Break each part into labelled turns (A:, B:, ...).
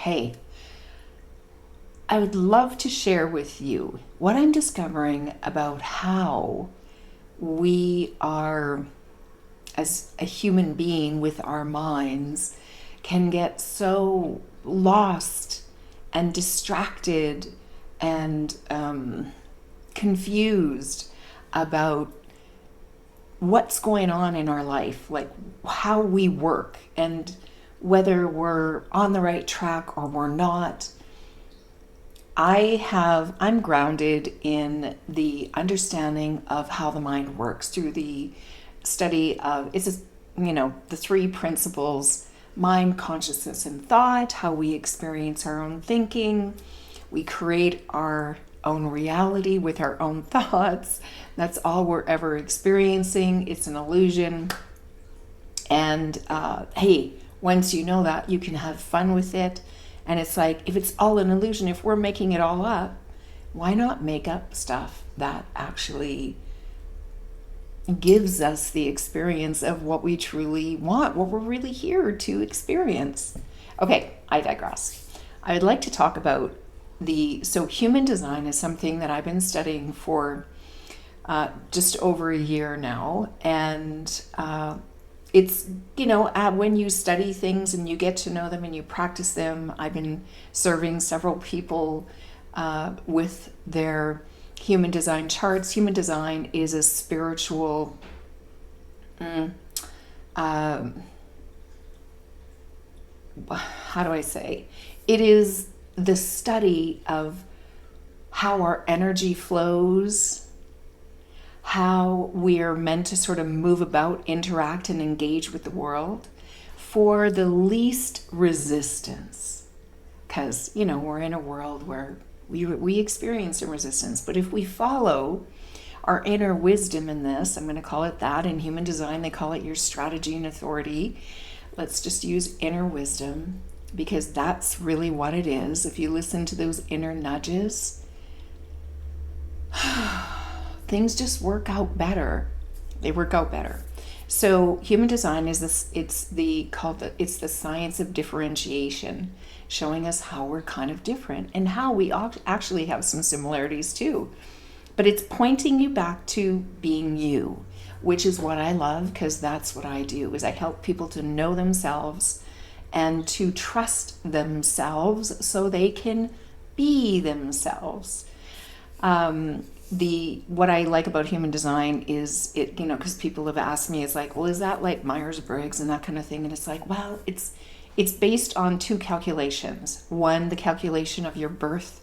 A: Hey, I would love to share with you what I'm discovering about how we are, as a human being with our minds, can get so lost and distracted and confused about what's going on in our life, like how we work and whether we're on the right track or we're not. I'm grounded in the understanding of how the mind works through the study of, the three principles: mind, consciousness, and thought, how we experience our own thinking. We create our own reality with our own thoughts. That's all we're ever experiencing. It's an illusion. And hey, once you know that, you can have fun with it. And it's like, if it's all an illusion, if we're making it all up, why not make up stuff that actually gives us the experience of what we truly want, what we're really here to experience? Okay, I digress. I would like to talk about so human design is something that I've been studying for just over a year now. And it's, when you study things and you get to know them and you practice them. I've been serving several people with their human design charts. Human design is a spiritual, how do I say? It is the study of how our energy flows, how we are meant to sort of move about, interact, and engage with the world for the least resistance. Because, we're in a world where we experience some resistance. But if we follow our inner wisdom in this, I'm going to call it that. In human design, they call it your strategy and authority. Let's just use inner wisdom, because that's really what it is. If you listen to those inner nudges, things just work out better. They work out better. So human design is this, it's the science of differentiation, showing us how we're kind of different and how we actually have some similarities too. But it's pointing you back to being you, which is what I love, because that's what I do, is I help people to know themselves and to trust themselves so they can be themselves. What I like about human design is it, because people have asked me, it's like, well, is that like Myers-Briggs and that kind of thing? And it's like, well, it's based on two calculations. One, the calculation of your birth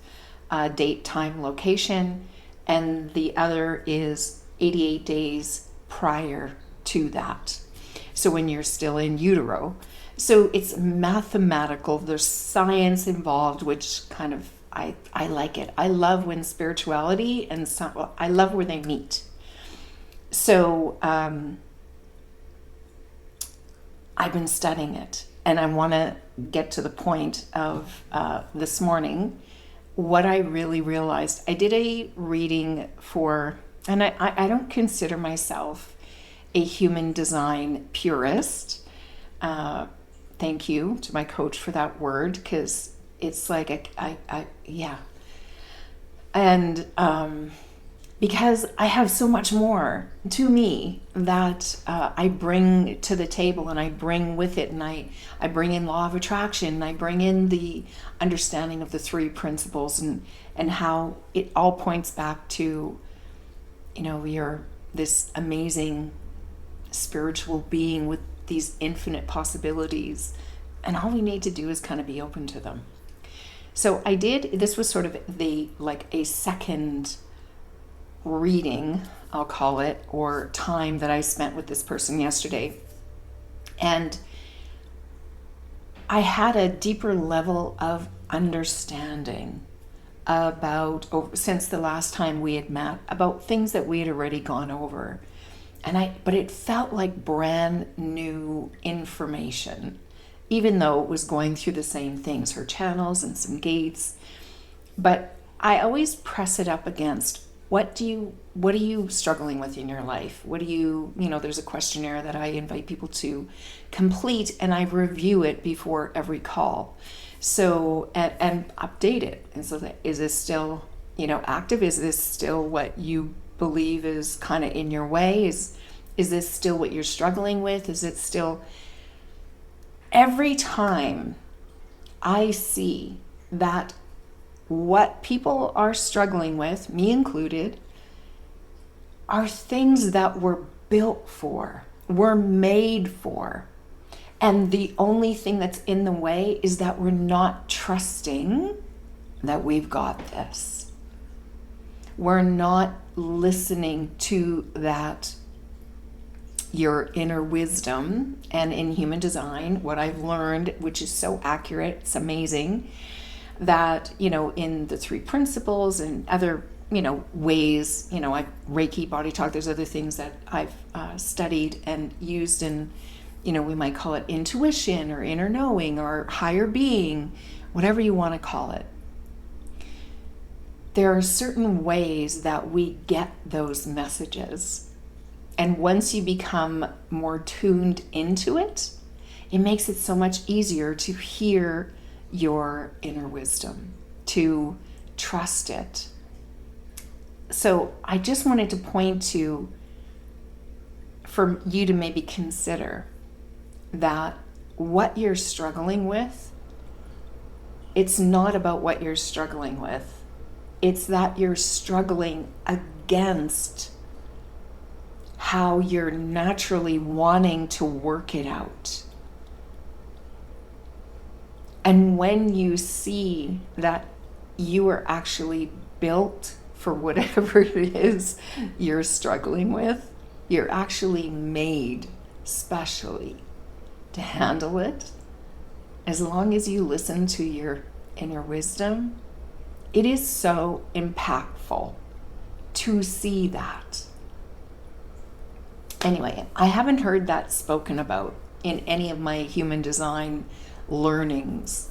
A: date, time, location, and the other is 88 days prior to that. So when you're still in utero. So it's mathematical. There's science involved, which kind of, I like it. I love when spirituality and I love where they meet. So I've been studying it, and I want to get to the point of this morning. What I really realized, I did a reading for, and I don't consider myself a human design purist. Thank you to my coach for that word, because it's like, yeah. And because I have so much more to me that I bring to the table, and I bring with it, and I bring in law of attraction, and I bring in the understanding of the three principles, and how it all points back to, you're this amazing spiritual being with these infinite possibilities, and all we need to do is kind of be open to them. So this was sort of a second reading, I'll call it, or time that I spent with this person yesterday. And I had a deeper level of understanding since the last time we had met, about things that we had already gone over. But it felt like brand new information, even though it was going through the same things, her channels and some gates. But I always press it up against what are you struggling with in your life? What do you know, there's a questionnaire that I invite people to complete, and I review it before every call. So, and update it. And so that, is this still, active? Is this still what you believe is kind of in your way? Is this still what you're struggling with? Is it still, every time I see that what people are struggling with, me included, are things that we're built for, we're made for. And the only thing that's in the way is that we're not trusting that we've got this. We're not listening to that, your inner wisdom. And in human design, what I've learned, which is so accurate, it's amazing, that, in the 3 principles and other, ways, Reiki, body talk, there's other things that I've studied and used in, we might call it intuition or inner knowing or higher being, whatever you want to call it. There are certain ways that we get those messages. And once you become more tuned into it, it makes it so much easier to hear your inner wisdom, to trust it. So I just wanted to point to, for you to maybe consider that what you're struggling with, it's not about what you're struggling with. It's that you're struggling against how you're naturally wanting to work it out. And when you see that you are actually built for whatever it is you're struggling with, you're actually made specially to handle it, as long as you listen to your inner wisdom, it is so impactful to see that. Anyway, I haven't heard that spoken about in any of my human design learnings,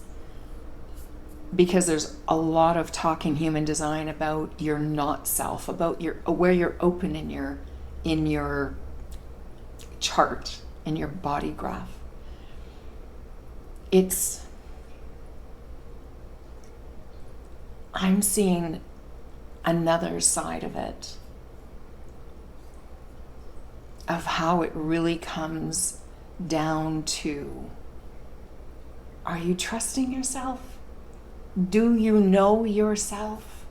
A: because there's a lot of talk in human design about your not self, about your, where you're open in your chart, in your body graph. I'm seeing another side of it, of how it really comes down to, are you trusting yourself? Do you know yourself?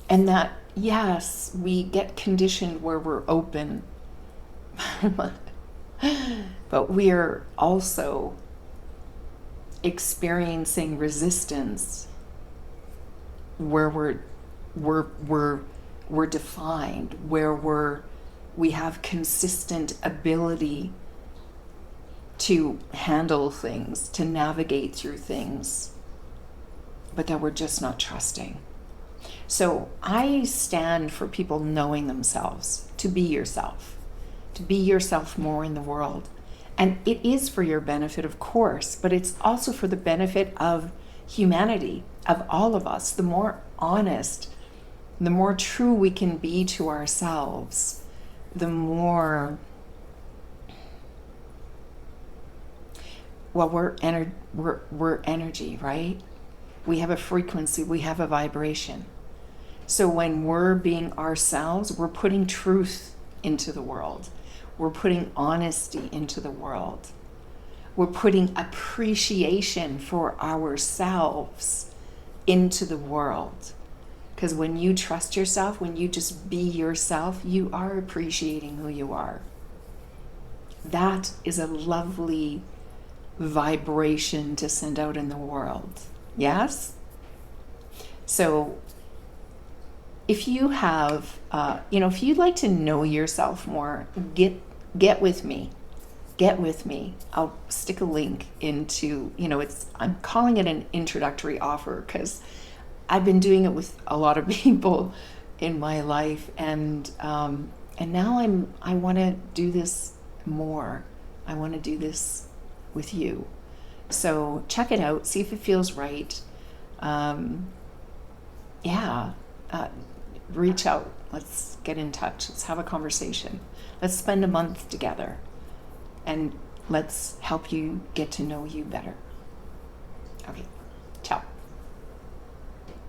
A: And that, yes, we get conditioned where we're open, but we're also experiencing resistance where we're defined, where we have consistent ability to handle things, to navigate through things, but that we're just not trusting. So I stand for people knowing themselves, to be yourself more in the world. And it is for your benefit, of course, but it's also for the benefit of humanity, of all of us. The more honest, the more true we can be to ourselves, the more, well, we're energy, right? We have a frequency, we have a vibration. So when we're being ourselves, we're putting truth into the world. We're putting honesty into the world. We're putting appreciation for ourselves into the world. Because when you trust yourself, when you just be yourself, you are appreciating who you are. That is a lovely vibration to send out in the world. Yes? So if you have, if you'd like to know yourself more, get with me. Get with me. I'll stick a link into, I'm calling it an introductory offer because I've been doing it with a lot of people in my life, and now I want to do this more. I want to do this with you. So check it out. See if it feels right. reach out. Let's get in touch. Let's have a conversation. Let's spend a month together, and let's help you get to know you better. Okay.